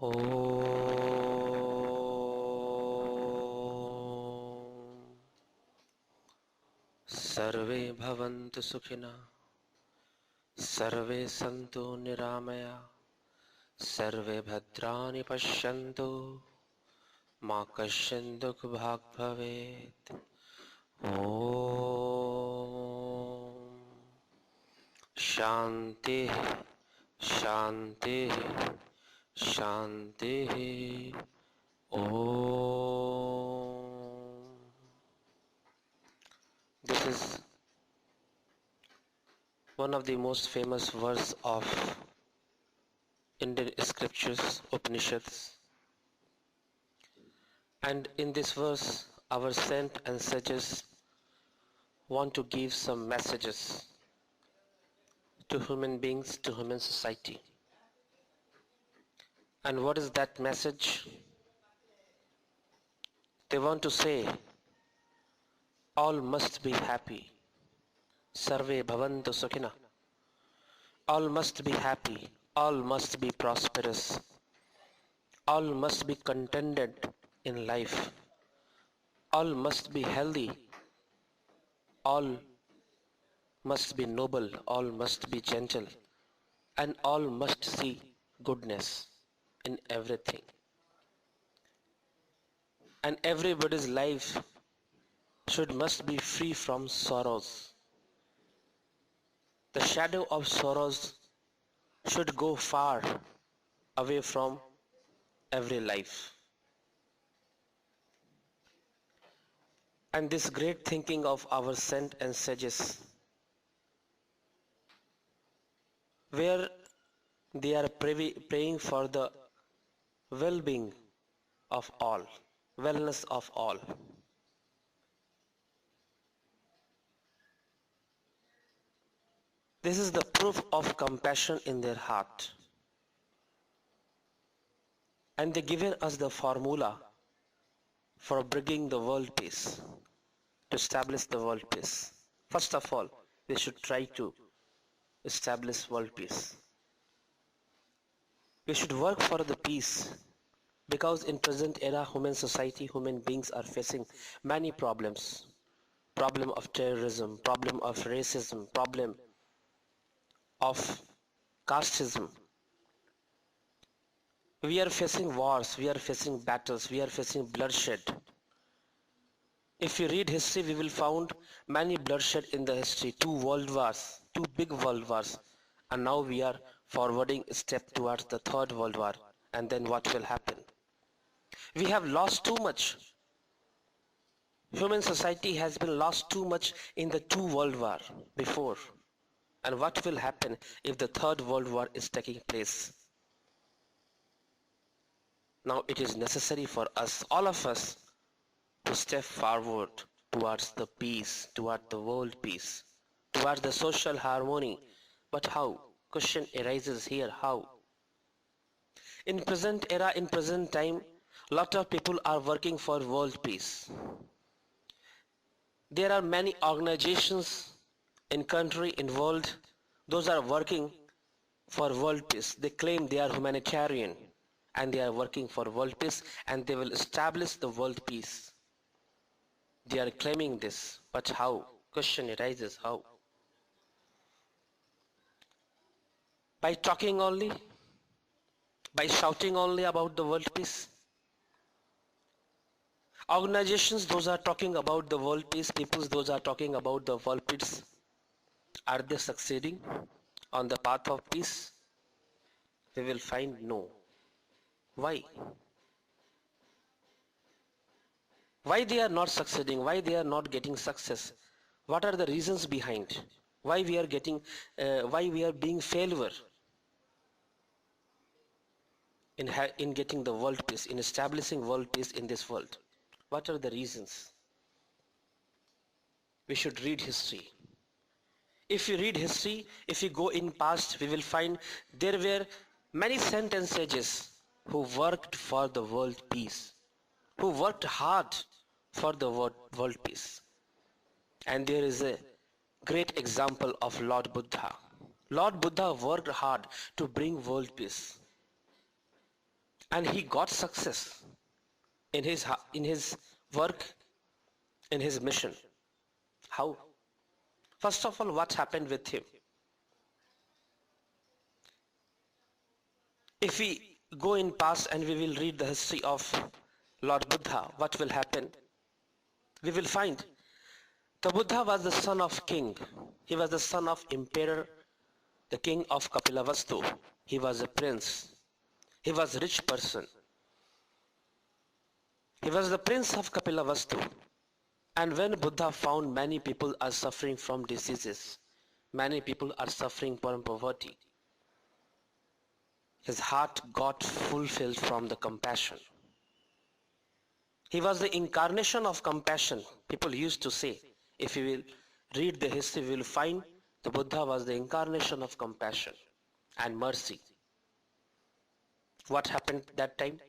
ॐ सर्वे भवन्तु सुखिनः सर्वे सन्तु निरामया सर्वे भद्राणि पश्यन्तु मा कश्चित् दुःखभाग् भवेत् ॐ शान्तिः शान्तिः शान्तिः ॐ. This is one of the most famous verse of Indian scriptures, Upanishads. And in this verse, our saint and sages want to give some messages to human beings, to human society. And what is that message? They want to say, all must be happy. Sarve bhavantu sukhina. All must be happy. All must be prosperous. All must be contented in life. All must be healthy. All must be noble. All must be gentle. And all must see goodness in everything. And everybody's life must be free from sorrows. The shadow of sorrows should go far away from every life. And this great thinking of our saint and sages, where they are praying for the well-being of all, wellness of all. This is the proof of compassion in their heart. And they given us the formula for bringing the world peace, to establish the world peace. First of all, we should try to establish world peace. We should work for the peace, because in present era, human society, human beings are facing many problems. Problem of terrorism, problem of racism, problem of casteism. We are facing wars, we are facing battles, we are facing bloodshed. If you read history, we will find many bloodshed in the history, 2 world wars, 2 big world wars, and now we are forwarding a step towards the 3rd world war, and then what will happen? We have lost too much. Human society has been lost too much in the 2 world war before. And what will happen if the 3rd world war is taking place? Now it is necessary for us, all of us, to step forward towards the peace, towards the world peace, towards the social harmony. But how? Question arises here, how? In present era, in present time, lot of people are working for world peace. There are many organizations in country, in world, those are working for world peace. They claim they are humanitarian and they are working for world peace and they will establish the world peace. They are claiming this, but how? Question arises, how? By talking only? By shouting only about the world peace? Organizations, those are talking about the world peace, peoples, those are talking about the world peace. Are they succeeding on the path of peace? We will find no. Why? Why they are not succeeding? Why they are not getting success? What are the reasons behind? Why we are being failure in getting the world peace, in establishing world peace in this world? What are the reasons? We should read history. If you read history, if you go in past, we will find there were many saints and sages who worked for the world peace, who worked hard for the world peace. And there is a great example of Lord Buddha. Lord Buddha worked hard to bring world peace. and he got success in his work, in his mission. How? First of all, what happened with him? If we go in past and we will read the history of Lord Buddha, what will happen? We will find the Buddha was the son of king. He was the son of emperor, the king of Kapilavastu. He was a prince. He was a rich person. He was the prince of Kapilavastu. And when Buddha found many people are suffering from diseases, many people are suffering from poverty, his heart got fulfilled from the compassion. He was the incarnation of compassion. People used to say, if you will read the history, we will find the Buddha was the incarnation of compassion and mercy. What happened that time?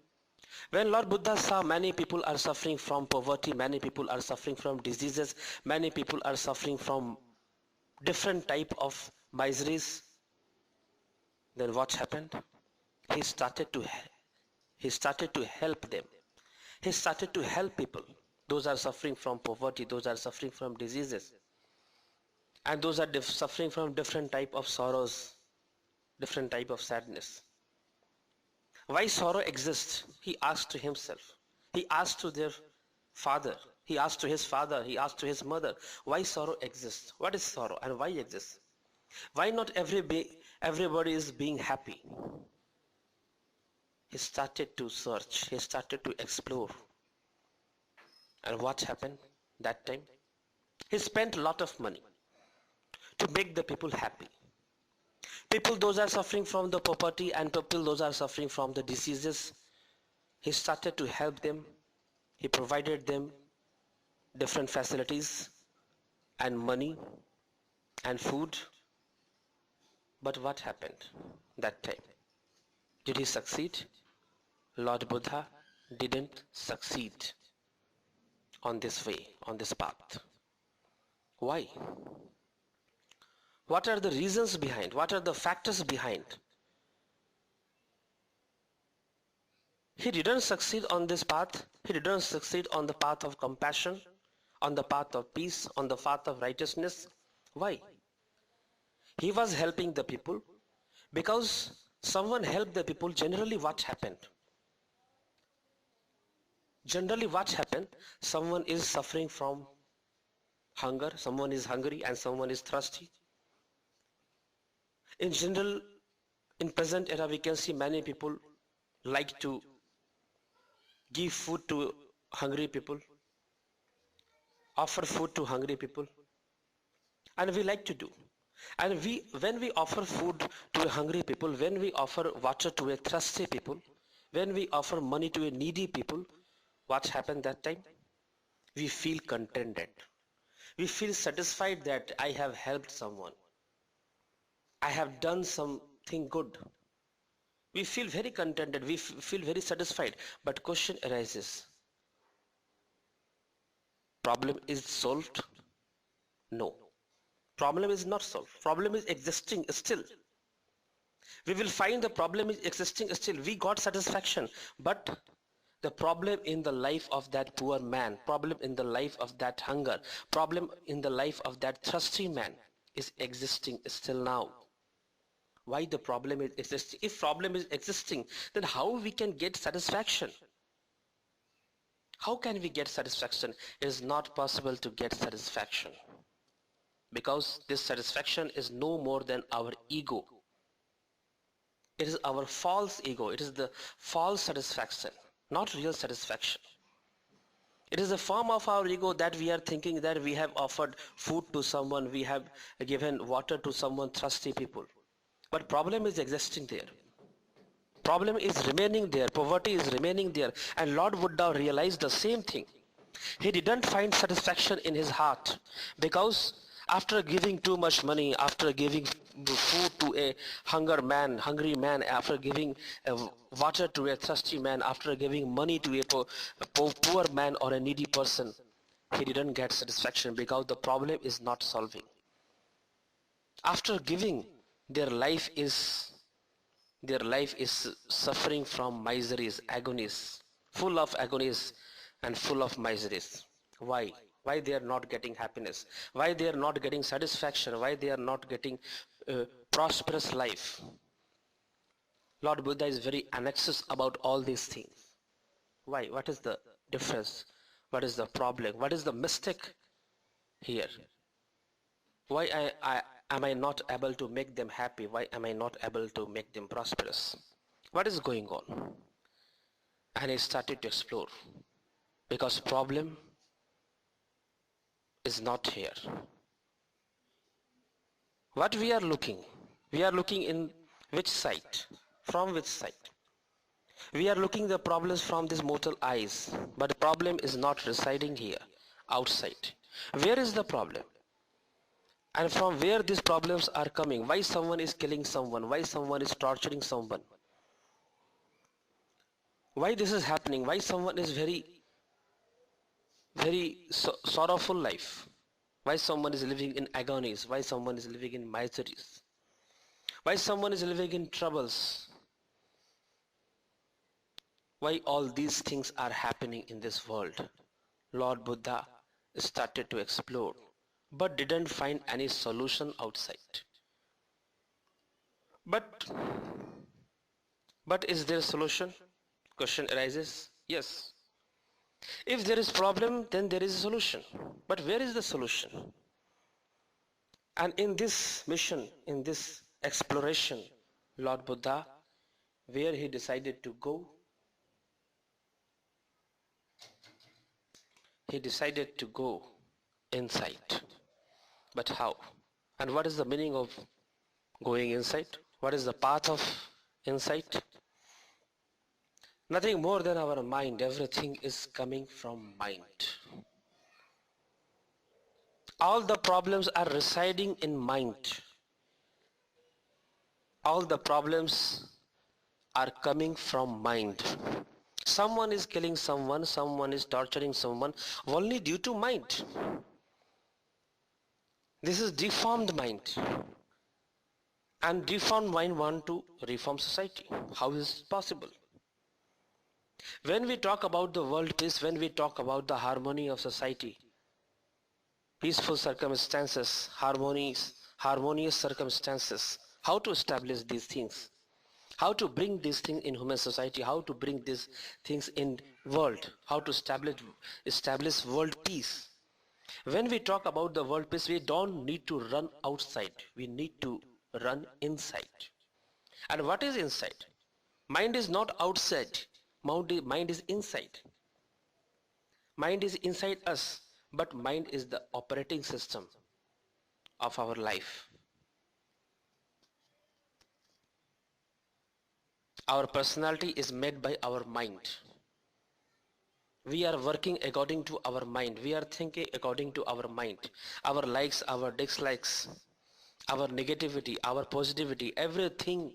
When Lord Buddha saw many people are suffering from poverty, many people are suffering from diseases, many people are suffering from different type of miseries, then what happened? He started to help them. He started to help people. Those are suffering from poverty, those are suffering from diseases, and those are suffering from different type of sorrows, different type of sadness. Why sorrow exists? He asked to himself. He asked to their father. He asked to his father. He asked to his mother. Why sorrow exists? What is sorrow and why exists? Why not everybody is being happy? He started to search. He started to explore. And what happened that time? He spent a lot of money to make the people happy. People those are suffering from the poverty and people those are suffering from the diseases, he started to help them. He provided them different facilities and money and food. But what happened that time? Did he succeed? Lord Buddha didn't succeed on this way, on this path. Why? What are the reasons behind? What are the factors behind? He didn't succeed on this path. He didn't succeed on the path of compassion, on the path of peace, on the path of righteousness. Why? He was helping the people because someone helped the people. Generally what happened? Generally what happened? Someone is suffering from hunger, someone is hungry and someone is thirsty. In general, in present era, we can see many people like to give food to hungry people, offer food to hungry people, and we like to do. And when we offer food to hungry people, when we offer water to a thirsty people, when we offer money to a needy people, what happened that time? We feel contented. We feel satisfied that I have helped someone. I have done something good. We feel very contented, we feel very satisfied. But question arises, problem is solved? No. Problem is not solved. Problem is existing still. We will find the problem is existing still. We got satisfaction, but the problem in the life of that poor man, problem in the life of that hunger, problem in the life of that thirsty man is existing still now. Why the problem is existing? If problem is existing, then how we can get satisfaction? How can we get satisfaction? It is not possible to get satisfaction because this satisfaction is no more than our ego. It is our false ego. It is the false satisfaction, not real satisfaction. It is a form of our ego that we are thinking that we have offered food to someone, we have given water to someone, thirsty people. But problem is existing there. Problem is remaining there. Poverty is remaining there. And Lord Buddha realized the same thing. He didn't find satisfaction in his heart because after giving too much money, after giving food to a hungry man, after giving water to a thirsty man, after giving money to a poor man or a needy person, he didn't get satisfaction because the problem is not solving. After giving, their life is Their life is suffering from miseries, agonies, full of agonies and full of miseries. Why? Why they are not getting happiness? Why they are not getting satisfaction? Why they are not getting prosperous life? Lord Buddha is very anxious about all these things. Why? What is the difference? What is the problem? What is the mistake here? Why am I not able to make them happy? Why am I not able to make them prosperous? What is going on? And he started to explore, because problem is not here. What we are looking in which side? From which side? We are looking the problems from these mortal eyes, but the problem is not residing here, outside. Where is the problem? And from where these problems are coming? Why someone is killing someone? Why someone is torturing someone? Why this is happening? Why someone is very sorrowful life? Why someone is living in agonies? Why someone is living in miseries? Why someone is living in troubles? Why all these things are happening in this world? Lord Buddha started to explore, but didn't find any solution outside. But is there a solution? Question arises. Yes. If there is problem, then there is a solution. But where is the solution? And in this mission, in this exploration, Lord Buddha, where he decided to go, he decided to go inside. But how? And what is the meaning of going inside? What is the path of insight? Nothing more than our mind. Everything is coming from mind. All the problems are residing in mind. All the problems are coming from mind. Someone is killing someone, someone is torturing someone only due to mind. This is deformed mind. And deformed mind want to reform society. How is it possible? When we talk about the world peace, when we talk about the harmony of society, peaceful circumstances, harmonious circumstances, how to establish these things, how to bring these things in human society, how to bring these things in world, how to establish world peace. When we talk about the world peace, we don't need to run outside, we need to run inside. And what is inside? Mind is not outside, mind is inside. Mind is inside us, but mind is the operating system of our life. Our personality is made by our mind. We are working according to our mind. We are thinking according to our mind. Our likes, our dislikes, our negativity, our positivity, everything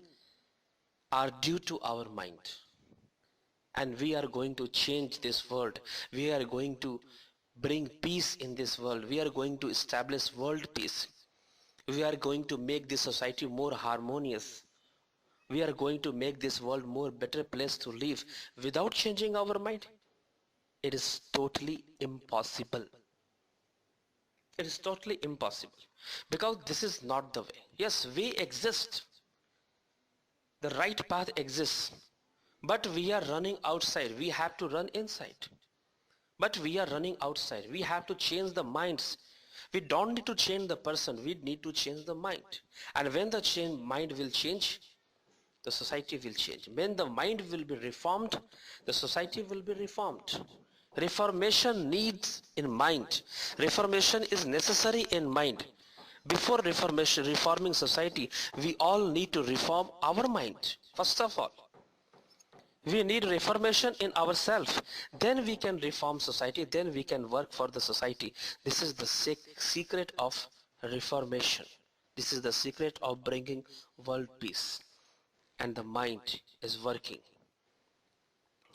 are due to our mind. And we are going to change this world. We are going to bring peace in this world. We are going to establish world peace. We are going to make this society more harmonious. We are going to make this world more better place to live without changing our mind. It is totally impossible. It is totally impossible, because this is not the way. Yes, we exist. The right path exists, but we are running outside. We have to run inside. But we are running outside. We have to change the minds. We don't need to change the person. We need to change the mind. And when the mind will change, the society will change. When the mind will be reformed, the society will be reformed. Reformation needs in mind. Reformation is necessary in mind. Before reforming society, we all need to reform our mind. First of all, we need reformation in ourselves. Then we can reform society. Then we can work for the society. This is the secret of reformation. This is the secret of bringing world peace. And the mind is working.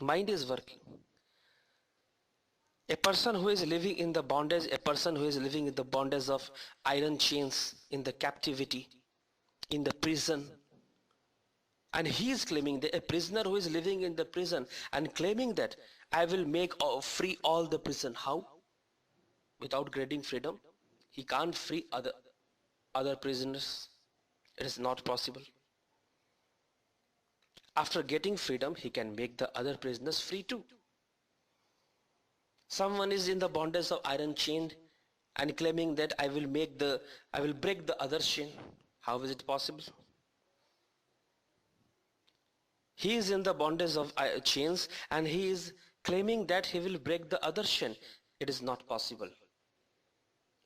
Mind is working. A person who is living in the bondage, a person who is living in the bondage of iron chains, in the captivity, in the prison, And he is claiming that a prisoner who is living in the prison and claiming that I will make free all the prison. How? Without granting freedom, he can't free other prisoners. It is not possible. After getting freedom, he can make the other prisoners free too. Someone is in the bondage of iron chain and claiming that I will break the other chain. How is it possible? He is in the bondage of chains and he is claiming that he will break the other chain. It is not possible.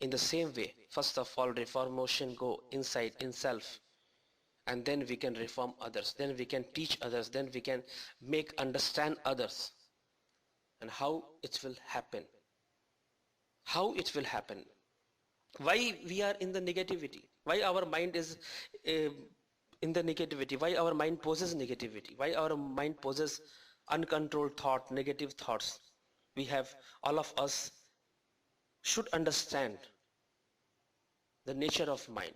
In the same way, first of all, reformation go inside in self, and then we can reform others, then we can teach others, then we can make understand others. And how it will happen? How it will happen? Why we are in the negativity? Why our mind is in the negativity? Why our mind poses negativity? Why our mind poses uncontrolled thought, negative thoughts? We have, all of us should understand the nature of mind,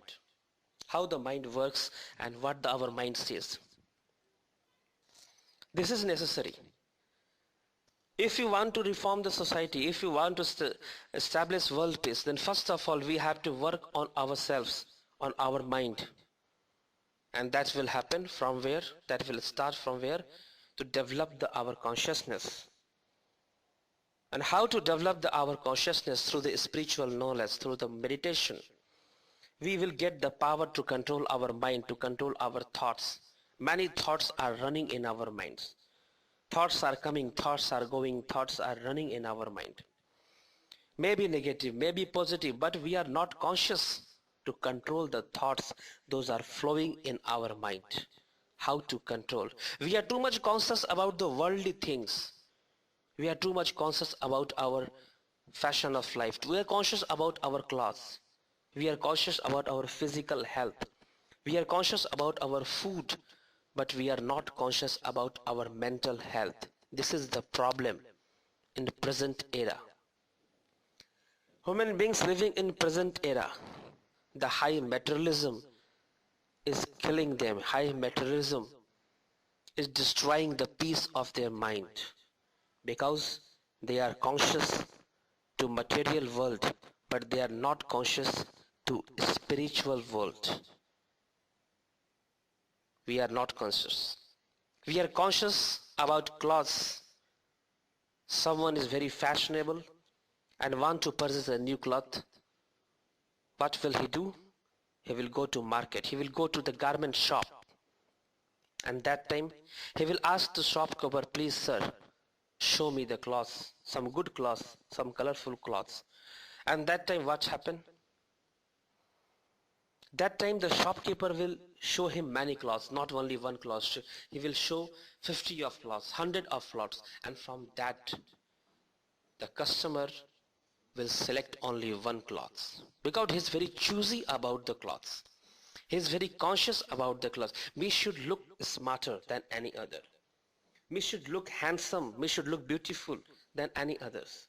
how the mind works and what our mind says. This is necessary. If you want to reform the society, if you want to establish world peace, then first of all we have to work on ourselves, on our mind. And that will happen from where? That will start from where? To develop our consciousness. And how to develop our consciousness? Through the spiritual knowledge, through the meditation. We will get the power to control our mind, to control our thoughts. Many thoughts are running in our minds. Thoughts are coming, thoughts are going, thoughts are running in our mind. Maybe negative, maybe positive, but we are not conscious to control the thoughts. Those are flowing in our mind. How to control? We are too much conscious about the worldly things. We are too much conscious about our fashion of life. We are conscious about our clothes. We are conscious about our physical health. We are conscious about our food, but we are not conscious about our mental health. This is the problem in the present era. Human beings living in present era, the high materialism is killing them. High materialism is destroying the peace of their mind because they are conscious to material world, but they are not conscious to spiritual world. We are not conscious. We are conscious about clothes. Someone is very fashionable and want to purchase a new cloth. What will he do? He will go to market. He will go to the garment shop. And that time he will ask the shopkeeper, please sir, show me the clothes, some good clothes, some colorful clothes. And that time what happened? That time the shopkeeper will show him many clothes, not only one cloth. He will show 50 of clothes, 100 of clothes, and from that the customer will select only one cloth because he is very choosy about the clothes. He is very conscious about the clothes. We should look smarter than any other. We should look handsome. We should look beautiful than any others.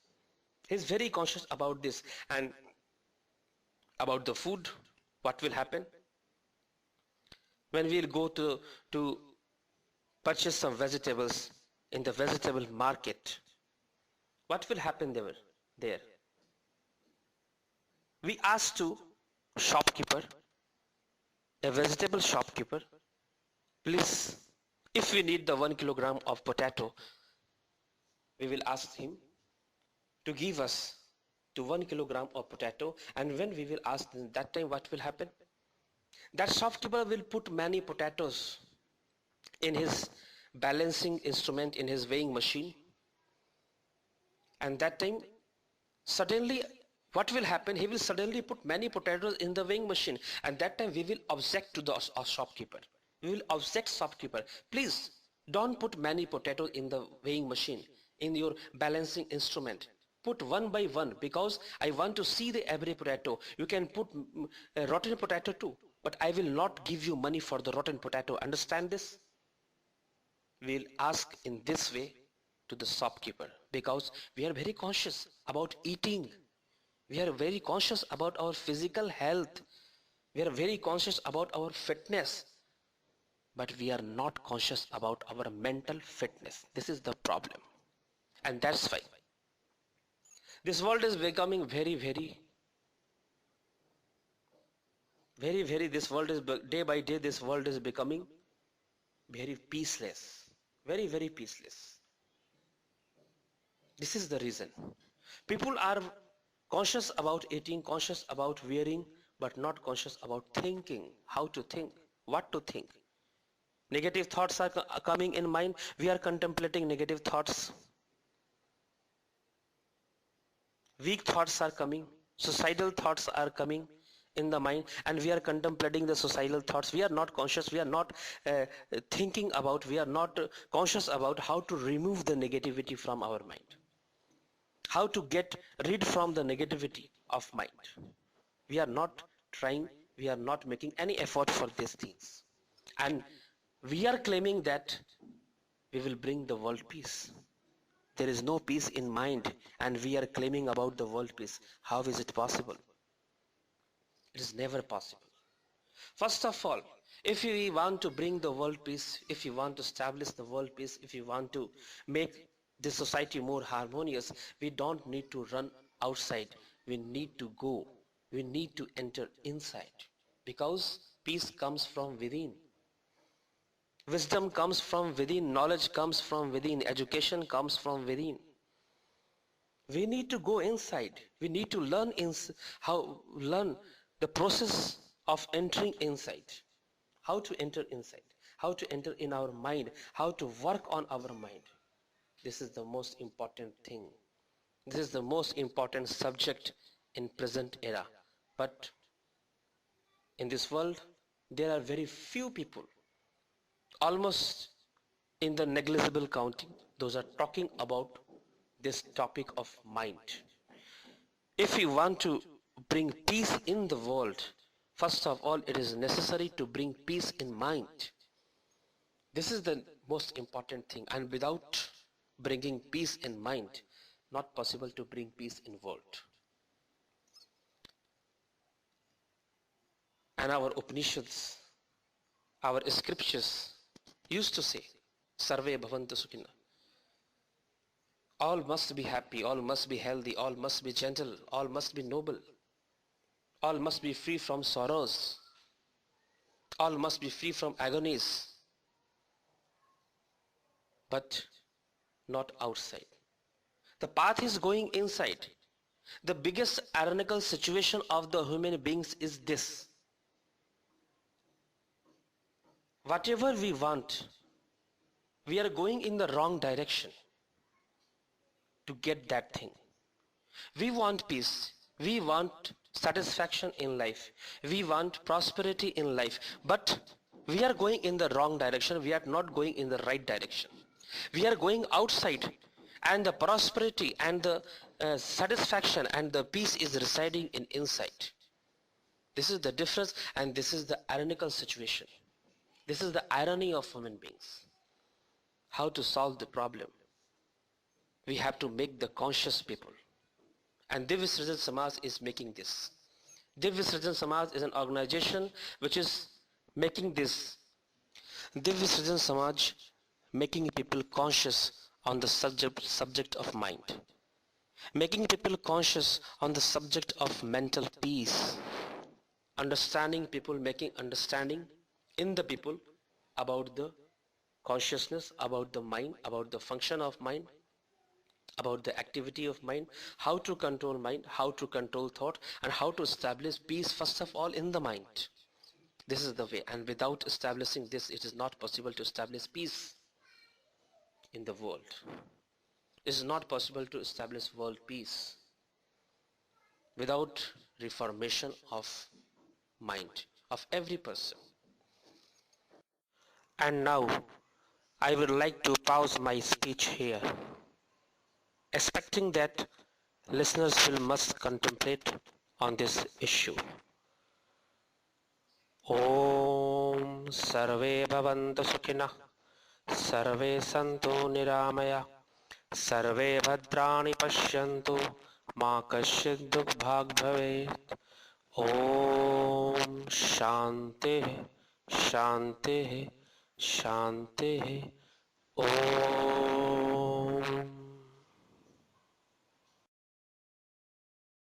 He is very conscious about this. And about the food, what will happen? When we will go to purchase some vegetables in the vegetable market, what will happen there? We ask to shopkeeper, a vegetable shopkeeper, please, if we need the 1 kilogram of potato, we will ask him to give us to 1 kilogram of potato. And when we will ask them, that time what will happen? That shopkeeper will put many potatoes in his balancing instrument, in his weighing machine. And that time suddenly what will happen? He will suddenly put many potatoes in the weighing machine. And that time we will object to the shopkeeper. We will object shopkeeper. Please don't put many potatoes in the weighing machine, in your balancing instrument. Put one by one because I want to see the every potato. You can put a rotten potato too, but I will not give you money for the rotten potato. Understand this? We will ask in this way to the shopkeeper because we are very conscious about eating. We are very conscious about our physical health. We are very conscious about our fitness. but we are not conscious about our mental fitness. This is the problem. And that's why this world is becoming very, this world is, day by day, this world is becoming very peaceless. Very peaceless. This is the reason. People are conscious about eating, conscious about wearing, but not conscious about thinking, how to think, what to think. Negative thoughts are coming in mind. We are contemplating negative thoughts. Weak thoughts are coming. Suicidal thoughts are coming in the mind, and we are contemplating the suicidal thoughts. We are not conscious. We are not thinking about. We are not conscious about how to remove the negativity from our mind. How to get rid from the negativity of mind. We are not trying. We are not making any effort for these things, and we are claiming that we will bring the world peace. There is no peace in mind, and we are claiming about the world peace. How is it possible? It is never possible. First of all, if we want to bring the world peace, if you want to establish the world peace, if you want to make this society more harmonious, we don't need to run outside. We need to go. We need to enter inside, because peace comes from within. Wisdom comes from within, knowledge comes from within, education comes from within. We need to go inside. We need to learn learn the process of entering inside. How to enter inside, how to enter in our mind, how to work on our mind. This is the most important thing. This is the most important subject in present era. But in this world, there are very few people, almost in the negligible counting, those are talking about this topic of mind. If we want to bring peace in the world, first of all, it is necessary to bring peace in mind. This is the most important thing, and without bringing peace in mind, not possible to bring peace in world. And our Upanishads, our scriptures used to say, Sarve bhavantu sukhina. All must be happy, all must be healthy, all must be gentle, all must be noble, all must be free from sorrows, all must be free from agonies, but not outside. The path is going inside. The biggest ironical situation of the human beings is this. Whatever we want, we are going in the wrong direction to get that thing. We want peace. We want satisfaction in life. We want prosperity in life. But we are going in the wrong direction. We are not going in the right direction. We are going outside, and the prosperity and the satisfaction and the peace is residing in inside. This is the difference, and this is the ironical situation. This is the irony of human beings. How to solve the problem? We have to make the conscious people. And Divya Srijan Samaj is making this. Divya Srijan Samaj is an organization which is making this. Divya Srijan Samaj making people conscious on the subject of mind. Making people conscious on the subject of mental peace. Understanding people, making understanding in the people about the consciousness, about the mind, about the function of mind, about the activity of mind, how to control mind, how to control thought, and how to establish peace first of all in the mind. This is the way, and without establishing this, it is not possible to establish peace in the world. It is not possible to establish world peace without reformation of mind of every person. And now I would like to pause my speech here, expecting that listeners will must contemplate on this issue. Om Sarve Bhavantu Sukhina, Sarve Santu Niramaya, Sarve Bhadrani Pashyantu, Ma Kasyid Dukbhag Bhavet. Om Shanti Shanti शान्तिः। ॐ